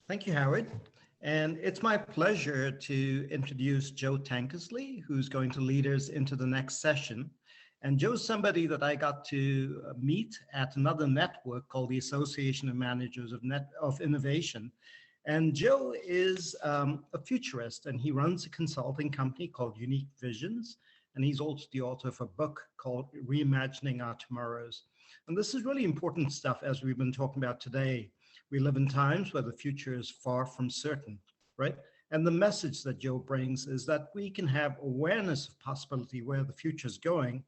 Thank you, Howard. And it's my pleasure to introduce Joe Tankersley, who's going to lead us into the next session. And Joe's somebody that I got to meet at another network called the Association of Managers of Innovation. And Joe is a futurist, and he runs a consulting company called Unique Visions. And he's also the author of a book called Reimagining Our Tomorrows. And this is really important stuff, as we've been talking about today. We live in times where the future is far from certain, right? And the message that Joe brings is that we can have awareness of possibility where the future is going,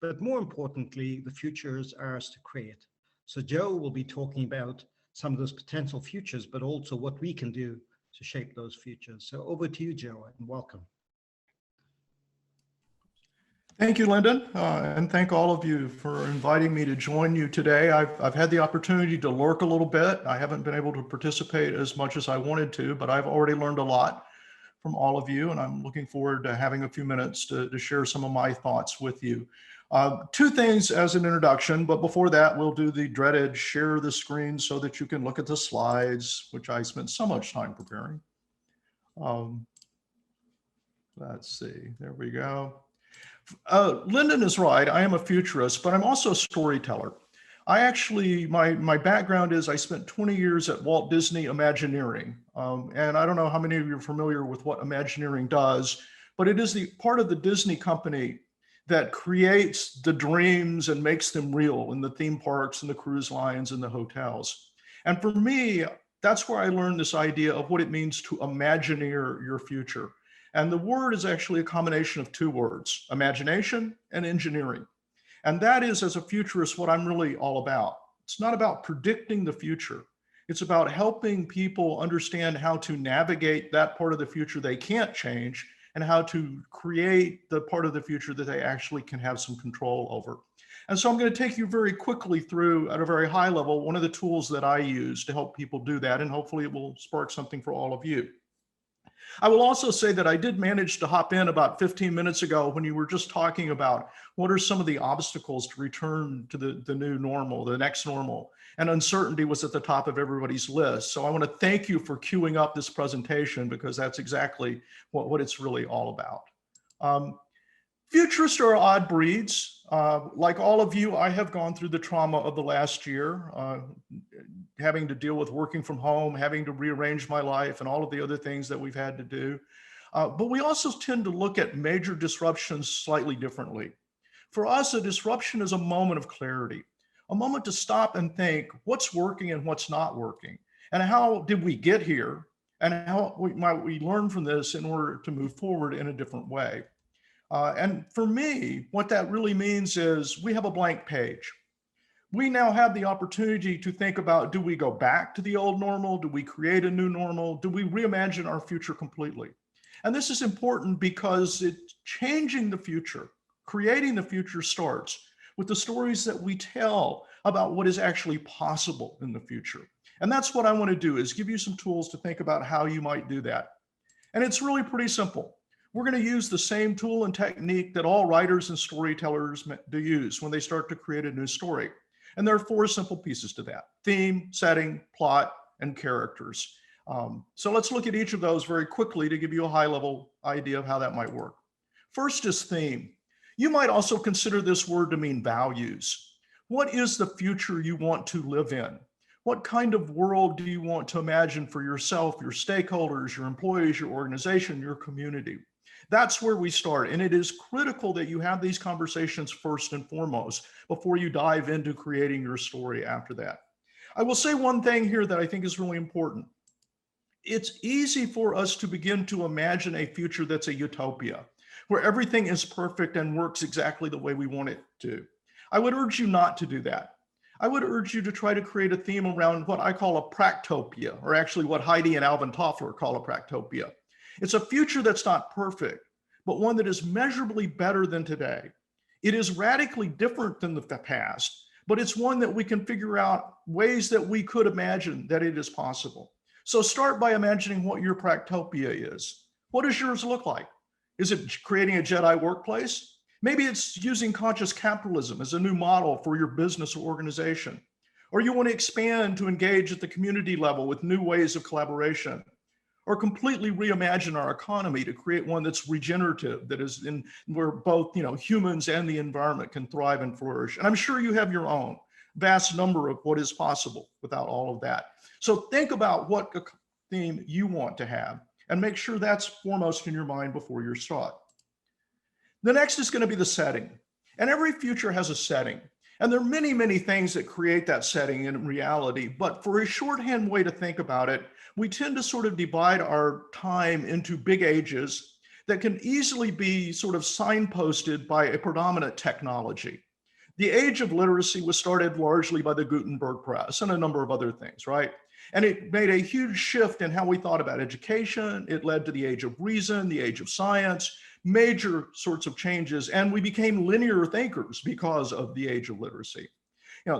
but more importantly, the future is ours to create. So Joe will be talking about some of those potential futures, but also what we can do to shape those futures. So over to you, Joe, and welcome. Thank you, Lyndon, and thank all of you for inviting me to join you today. I've had the opportunity to lurk a little bit. I haven't been able to participate as much as I wanted to, but I've already learned a lot from all of you, and I'm looking forward to having a few minutes to share some of my thoughts with you. Two things as an introduction, but before that, we'll do the dreaded share the screen so that you can look at the slides, which I spent so much time preparing. Let's see, there we go. Lyndon is right. I am a futurist, but I'm also a storyteller. My background is I spent 20 years at Walt Disney Imagineering. And I don't know how many of you are familiar with what Imagineering does, but it is the part of the Disney company that creates the dreams and makes them real in the theme parks and the cruise lines and the hotels. And for me, that's where I learned this idea of what it means to imagineer your future. And the word is actually a combination of two words, imagination and engineering. And that is, as a futurist, what I'm really all about. It's not about predicting the future. It's about helping people understand how to navigate that part of the future they can't change and how to create the part of the future that they actually can have some control over. And so I'm going to take you very quickly through, at a very high level, one of the tools that I use to help people do that. And hopefully it will spark something for all of you. I will also say that I did manage to hop in about 15 minutes ago when you were just talking about what are some of the obstacles to return to the new normal, the next normal, and uncertainty was at the top of everybody's list. So I want to thank you for queuing up this presentation because that's exactly what it's really all about. Futurists are odd breeds. Like all of you, I have gone through the trauma of the last year, having to deal with working from home, having to rearrange my life and all of the other things that we've had to do. But we also tend to look at major disruptions slightly differently. For us, a disruption is a moment of clarity, a moment to stop and think what's working and what's not working, and how did we get here, and how might we learn from this in order to move forward in a different way. And for me, what that really means is we have a blank page. We now have the opportunity to think about, do we go back to the old normal? Do we create a new normal? Do we reimagine our future completely? And this is important because it's changing the future, creating the future starts with the stories that we tell about what is actually possible in the future. And that's what I want to do, is give you some tools to think about how you might do that. And it's really pretty simple. We're going to use the same tool and technique that all writers and storytellers do use when they start to create a new story. And there are four simple pieces to that: theme, setting, plot, and characters. So let's look at each of those very quickly to give you a high-level idea of how that might work. First is theme. You might also consider this word to mean values. What is the future you want to live in? What kind of world do you want to imagine for yourself, your stakeholders, your employees, your organization, your community? That's where we start. And it is critical that you have these conversations first and foremost before you dive into creating your story after that. I will say one thing here that I think is really important. It's easy for us to begin to imagine a future that's a utopia, where everything is perfect and works exactly the way we want it to. I would urge you not to do that. I would urge you to try to create a theme around what I call a practopia, or actually what Heidi and Alvin Toffler call a practopia. It's a future that's not perfect, but one that is measurably better than today. It is radically different than the past, but it's one that we can figure out ways that we could imagine that it is possible. So start by imagining what your practopia is. What does yours look like? Is it creating a Jedi workplace? Maybe it's using conscious capitalism as a new model for your business or organization. or you want to expand to engage at the community level with new ways of collaboration, or completely reimagine our economy to create one that's regenerative, that is in where both humans and the environment can thrive and flourish. And I'm sure you have your own vast number of what is possible without all of that. So think about what theme you want to have and make sure that's foremost in your mind before you start. The next is going to be the setting. And every future has a setting. And there are many, many things that create that setting in reality. But for a shorthand way to think about it, we tend to sort of divide our time into big ages that can easily be sort of signposted by a predominant technology. The age of literacy was started largely by the Gutenberg press and a number of other things, right? And it made a huge shift in how we thought about education. It led to the age of reason, the age of science, major sorts of changes, and we became linear thinkers because of the age of literacy.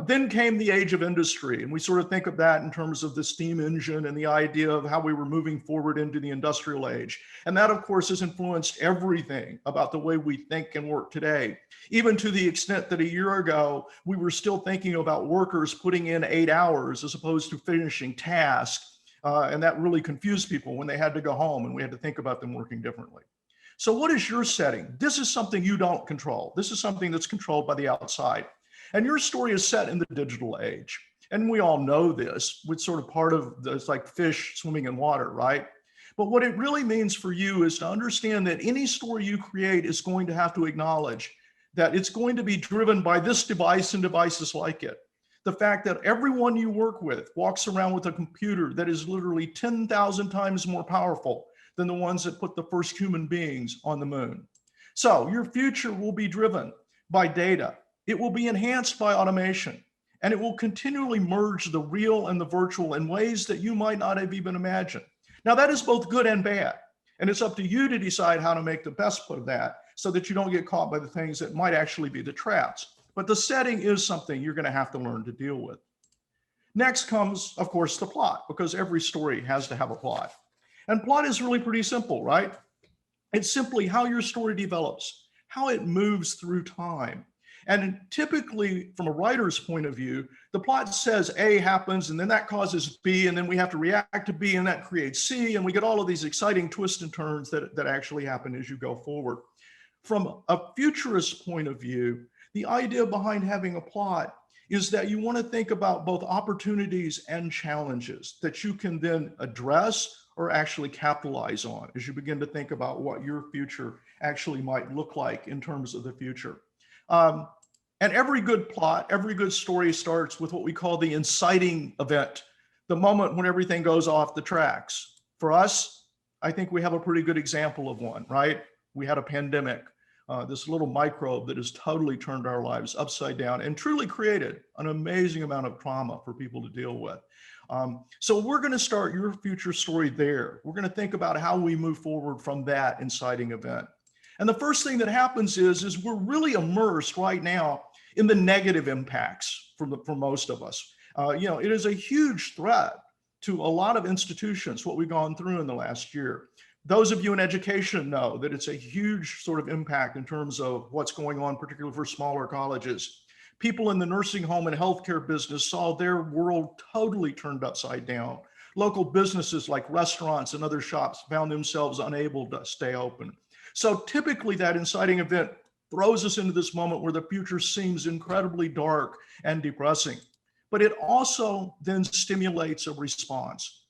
Then came the age of industry, and we sort of think of that in terms of the steam engine and the idea of how we were moving forward into the industrial age. And that, of course, has influenced everything about the way we think and work today, even to the extent that a year ago, we were still thinking about workers putting in 8 hours as opposed to finishing tasks. And that really confused people when they had to go home and we had to think about them working differently. So what is your setting? This is something you don't control. This is something that's controlled by the outside. And your story is set in the digital age. And we all know this, which sort of part of it's like fish swimming in water, right? But what it really means for you is to understand that any story you create is going to have to acknowledge that it's going to be driven by this device and devices like it. The fact that everyone you work with walks around with a computer that is literally 10,000 times more powerful than the ones that put the first human beings on the moon. So your future will be driven by data. It will be enhanced by automation, and it will continually merge the real and the virtual in ways that you might not have even imagined. Now that is both good and bad, and it's up to you to decide how to make the best of that so that you don't get caught by the things that might actually be the traps. But the setting is something you're going to have to learn to deal with. Next comes, of course, the plot, because every story has to have a plot. And plot is really pretty simple, right? It's simply how your story develops, how it moves through time. And typically, from a writer's point of view, the plot says A happens, and then that causes B, and then we have to react to B, and that creates C, and we get all of these exciting twists and turns that actually happen as you go forward. From a futurist point of view, the idea behind having a plot is that you want to think about both opportunities and challenges that you can then address or actually capitalize on as you begin to think about what your future actually might look like in terms of the future. And every good plot, every good story starts with what we call the inciting event, the moment when everything goes off the tracks. For us, I think we have a pretty good example of one, right? We had a pandemic, this little microbe that has totally turned our lives upside down and truly created an amazing amount of trauma for people to deal with. So we're going to start your future story there. We're going to think about how we move forward from that inciting event. And the first thing that happens is we're really immersed right now in the negative impacts for most of us. It is a huge threat to a lot of institutions, what we've gone through in the last year. Those of you in education know that it's a huge sort of impact in terms of what's going on, particularly for smaller colleges. People in the nursing home and healthcare business saw their world totally turned upside down. Local businesses like restaurants and other shops found themselves unable to stay open. So typically that inciting event throws us into this moment where the future seems incredibly dark and depressing, but it also then stimulates a response.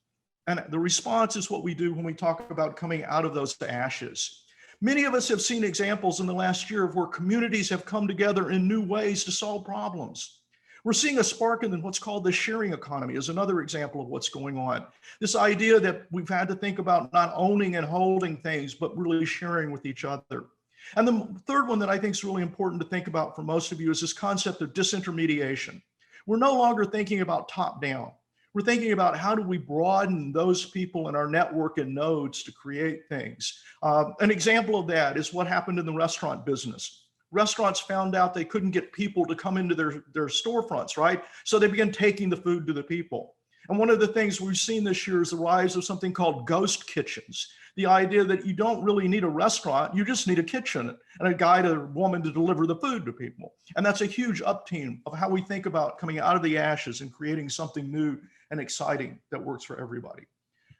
And the response is what we do when we talk about coming out of those ashes. Many of us have seen examples in the last year of where communities have come together in new ways to solve problems. We're seeing a spark in what's called the sharing economy is another example of what's going on. This idea that we've had to think about not owning and holding things, but really sharing with each other. And the third one that I think is really important to think about for most of you is this concept of disintermediation. We're no longer thinking about top down. We're thinking about how do we broaden those people in our network and nodes to create things. An example of that is what happened in the restaurant business. Restaurants found out they couldn't get people to come into their storefronts, right? So they began taking the food to the people. And one of the things we've seen this year is the rise of something called ghost kitchens. The idea that you don't really need a restaurant, you just need a kitchen and a guy or woman to deliver the food to people. And that's a huge upturn of how we think about coming out of the ashes and creating something new and exciting that works for everybody.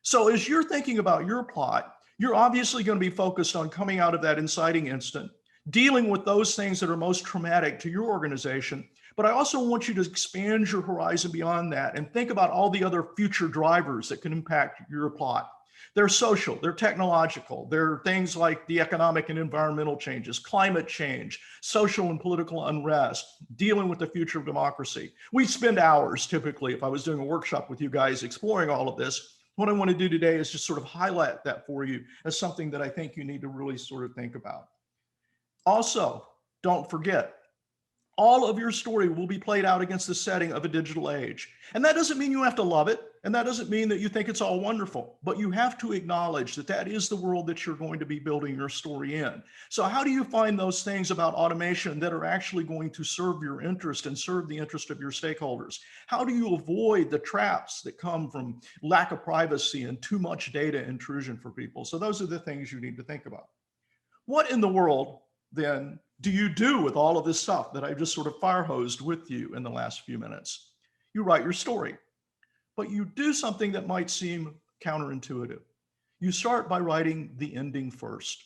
So as you're thinking about your plot, you're obviously going to be focused on coming out of that inciting incident, dealing with those things that are most traumatic to your organization. But I also want you to expand your horizon beyond that and think about all the other future drivers that can impact your plot. They're social, they're technological, they're things like the economic and environmental changes, climate change, social and political unrest, dealing with the future of democracy. We spend hours typically, if I was doing a workshop with you guys, exploring all of this. What I want to do today is just sort of highlight that for you as something that I think you need to really sort of think about. Also, don't forget, all of your story will be played out against the setting of a digital age. And that doesn't mean you have to love it. And that doesn't mean that you think it's all wonderful, but you have to acknowledge that that is the world that you're going to be building your story in. So how do you find those things about automation that are actually going to serve your interest and serve the interest of your stakeholders? How do you avoid the traps that come from lack of privacy and too much data intrusion for people? So those are the things you need to think about. What in the world then do you do with all of this stuff that I've just sort of fire hosed with you in the last few minutes? You write your story, but you do something that might seem counterintuitive. You start by writing the ending first.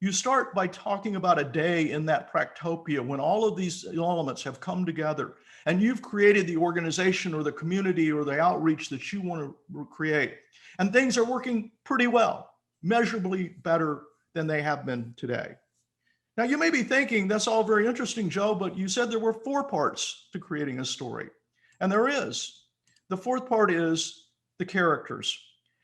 You start by talking about a day in that practopia when all of these elements have come together and you've created the organization or the community or the outreach that you want to create. And things are working pretty well, measurably better than they have been today. Now, you may be thinking, that's all very interesting, Joe, but you said there were 4 parts to creating a story. And there is. The 4th part is the characters.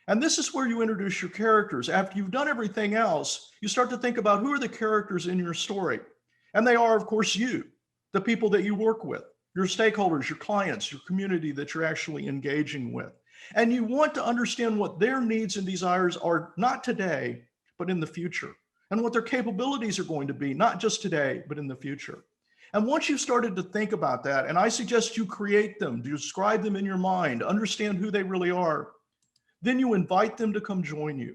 And this is where you introduce your characters. After you've done everything else, you start to think about who are the characters in your story. And they are, of course, you, the people that you work with, your stakeholders, your clients, your community that you're actually engaging with. And you want to understand what their needs and desires are, not today, but in the future. And what their capabilities are going to be, not just today, but in the future. And once you've started to think about that, and I suggest you create them, describe them in your mind, understand who they really are, then you invite them to come join you.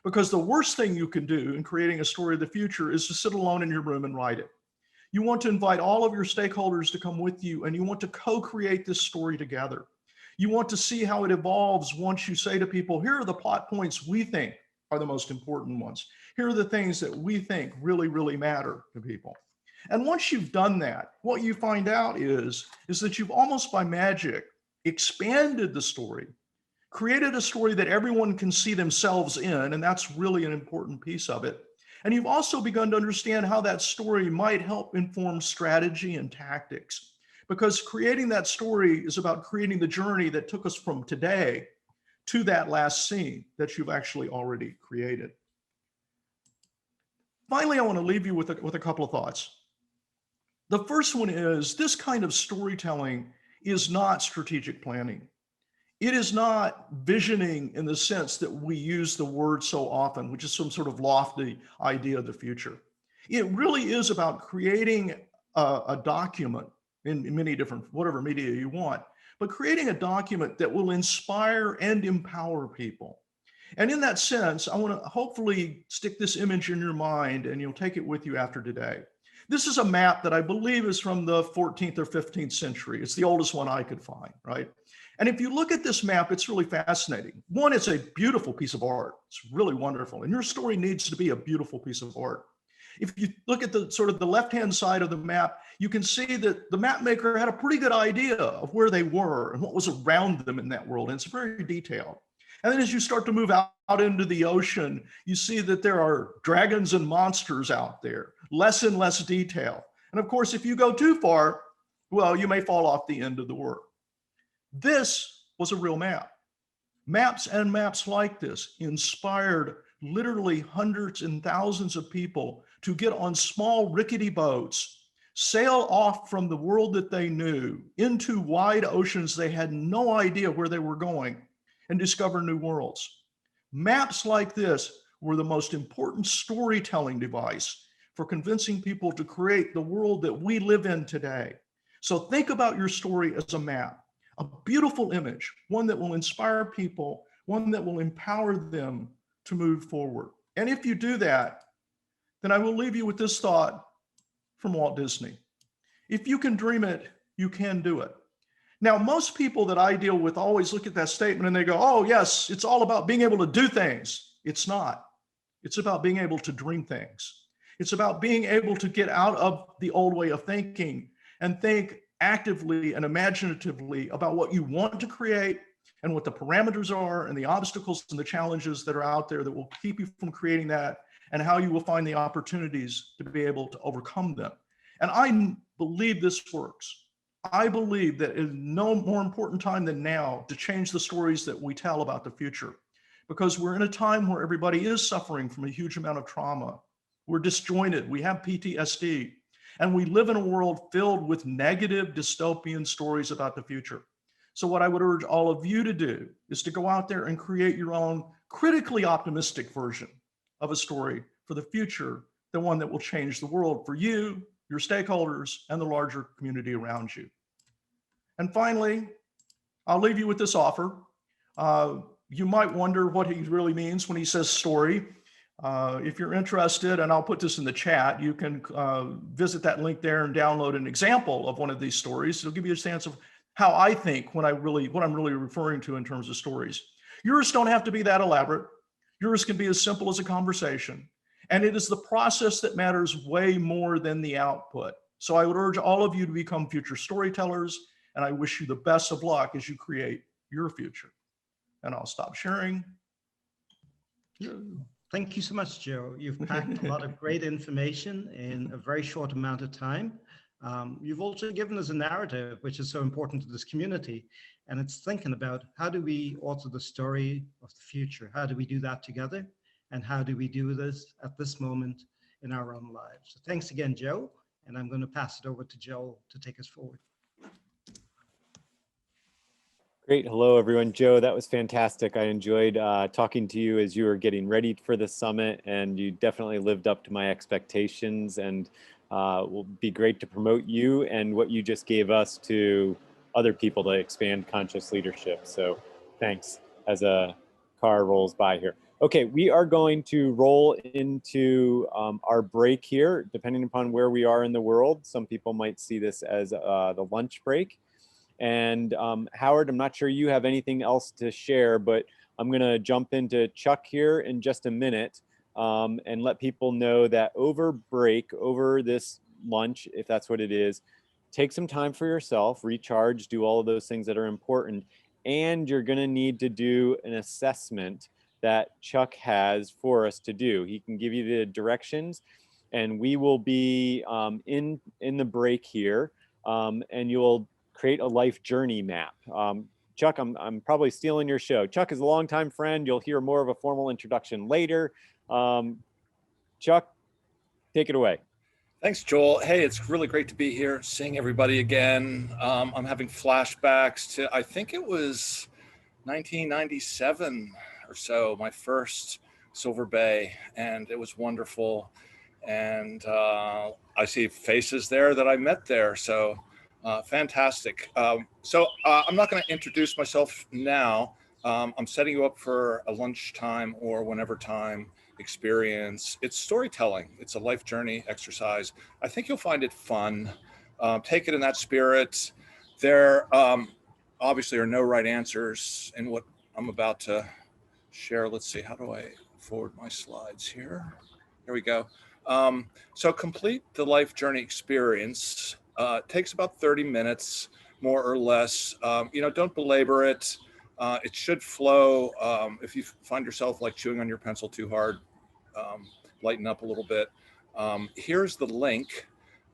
Because the worst thing you can do in creating a story of the future is to sit alone in your room and write it. You want to invite all of your stakeholders to come with you, and you want to co-create this story together. You want to see how it evolves once you say to people, here are the plot points we think are the most important ones. Here are the things that we think really, really matter to people. And once you've done that, what you find out is that you've almost by magic expanded the story, created a story that everyone can see themselves in, and that's really an important piece of it. And you've also begun to understand how that story might help inform strategy and tactics, because creating that story is about creating the journey that took us from today to that last scene that you've actually already created. Finally, I want to leave you with a couple of thoughts. The first one is this kind of storytelling is not strategic planning. It is not visioning in the sense that we use the word so often, which is some sort of lofty idea of the future. It really is about creating a document in many different, whatever media you want, but creating a document that will inspire and empower people. And in that sense, I want to hopefully stick this image in your mind and you'll take it with you after today. This is a map that I believe is from the 14th or 15th century. It's the oldest one I could find, right? And if you look at this map, it's really fascinating. One, it's a beautiful piece of art. It's really wonderful. And your story needs to be a beautiful piece of art. If you look at the sort of the left-hand side of the map, you can see that the map maker had a pretty good idea of where they were and what was around them in that world. And it's very detailed. And then as you start to move out into the ocean, you see that there are dragons and monsters out there, less and less detail. And of course, if you go too far, well, you may fall off the end of the work. This was a real map. Maps and maps like this inspired literally hundreds and thousands of people to get on small rickety boats, sail off from the world that they knew into wide oceans they had no idea where they were going, and discover new worlds. Maps like this were the most important storytelling device for convincing people to create the world that we live in today. So think about your story as a map a beautiful image, one that will inspire people, one that will empower them to move forward. And if you do that, then I will leave you with this thought from Walt Disney. If you can dream it, you can do it. Now, most people that I deal with always look at that statement and they go, oh, yes, it's all about being able to do things. It's not. It's about being able to dream things. It's about being able to get out of the old way of thinking and think actively and imaginatively about what you want to create and what the parameters are and the obstacles and the challenges that are out there that will keep you from creating that, and how you will find the opportunities to be able to overcome them. And I believe this works. I believe that is no more important time than now to change the stories that we tell about the future, because we're in a time where everybody is suffering from a huge amount of trauma. We're disjointed, we have PTSD, and we live in a world filled with negative dystopian stories about the future. So what I would urge all of you to do is to go out there and create your own critically optimistic version of a story for the future, the one that will change the world for you, your stakeholders, and the larger community around you. And finally, I'll leave you with this offer. You might wonder what he really means when he says story. If you're interested, and I'll put this in the chat, you can visit that link there and download an example of one of these stories. It'll give you a sense of how I think what I'm really referring to in terms of stories. Yours don't have to be that elaborate. Yours can be as simple as a conversation. And it is the process that matters way more than the output. So I would urge all of you to become future storytellers, and I wish you the best of luck as you create your future. And I'll stop sharing. Thank you so much, Joe. You've packed a lot of great information in a very short amount of time. You've also given us a narrative, which is so important to this community. And it's thinking about, how do we author the story of the future? How do we do that together? And how do we do this at this moment in our own lives? So thanks again, Joe. And I'm going to pass it over to Joe to take us forward. Great. Hello, everyone. Joe, that was fantastic. I enjoyed talking to you as you were getting ready for the summit, and you definitely lived up to my expectations, and will be great to promote you and what you just gave us to other people to expand conscious leadership. So thanks as a car rolls by here. Okay, we are going to roll into our break here, depending upon where we are in the world. Some people might see this as the lunch break. And Howard, I'm not sure you have anything else to share, but I'm going to jump into Chuck here in just a minute and let people know that over break, over this lunch, if that's what it is, take some time for yourself, recharge, do all of those things that are important. And you're going to need to do an assessment that Chuck has for us to do. He can give you the directions, and we will be in the break here, and you'll create a life journey map. Chuck, I'm probably stealing your show. Chuck is a longtime friend. You'll hear more of a formal introduction later. Chuck, take it away. Thanks, Joel. Hey, it's really great to be here, seeing everybody again. I'm having flashbacks to, I think it was 1997 or so, my first Silver Bay, and it was wonderful. And I see faces there that I met there, so fantastic. So I'm not going to introduce myself now. I'm setting you up for a lunchtime or whenever time experience. It's storytelling. It's a life journey exercise. I think you'll find it fun. Take it in that spirit. There obviously are no right answers in what I'm about to share. Let's see, how do I forward my slides here? Here we go. So complete the life journey experience. Takes about 30 minutes, more or less. Don't belabor it. It should flow. If you find yourself like chewing on your pencil too hard, lighten up a little bit. Here's the link,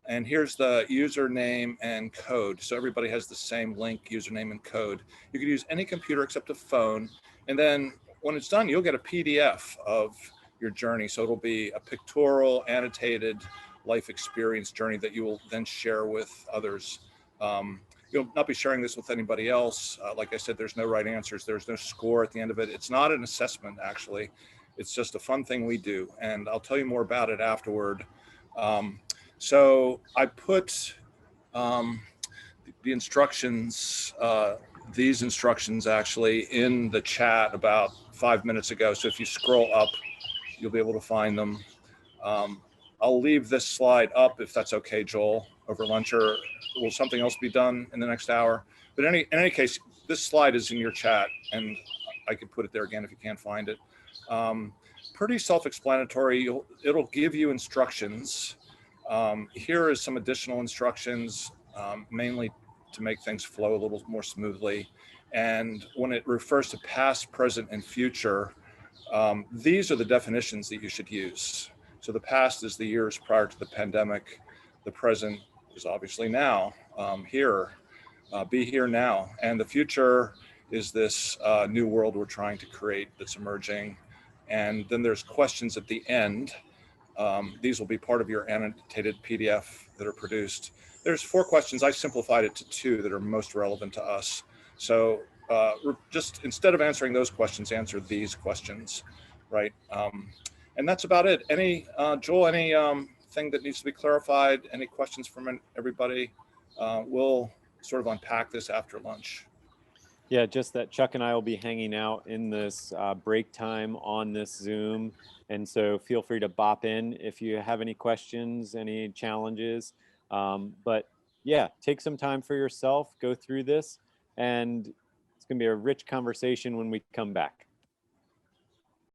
and here's the username and code. So everybody has the same link, username, and code. You can use any computer except a phone. And then when it's done, you'll get a PDF of your journey. So it'll be a pictorial, annotated life experience journey that you will then share with others. You'll not be sharing this with anybody else. Like I said, there's no right answers. There's no score at the end of it. It's not an assessment, actually. It's just a fun thing we do. And I'll tell you more about it afterward. So I put the instructions these instructions actually in the chat about 5 minutes ago. So if you scroll up, you'll be able to find them. I'll leave this slide up if that's okay, Joel, over lunch, or will something else be done in the next hour? But in any case, this slide is in your chat, and I could put it there again if you can't find it. Pretty self-explanatory. It'll give you instructions. Here is some additional instructions, mainly to make things flow a little more smoothly. And when it refers to past, present, and future, these are the definitions that you should use. So the past is the years prior to the pandemic. The present is obviously now, here, be here now. And the future is this new world we're trying to create that's emerging. And then there's questions at the end. These will be part of your annotated PDF that are produced. There's 4 questions. I simplified it to 2 that are most relevant to us. So just instead of answering those questions, answer these questions, right? And that's about it. Any, Joel, any thing that needs to be clarified? Any questions from everybody? We'll sort of unpack this after lunch. Yeah, just that Chuck and I will be hanging out in this break time on this Zoom. And so feel free to bop in if you have any questions, any challenges. But yeah, take some time for yourself, go through this, and it's going to be a rich conversation when we come back.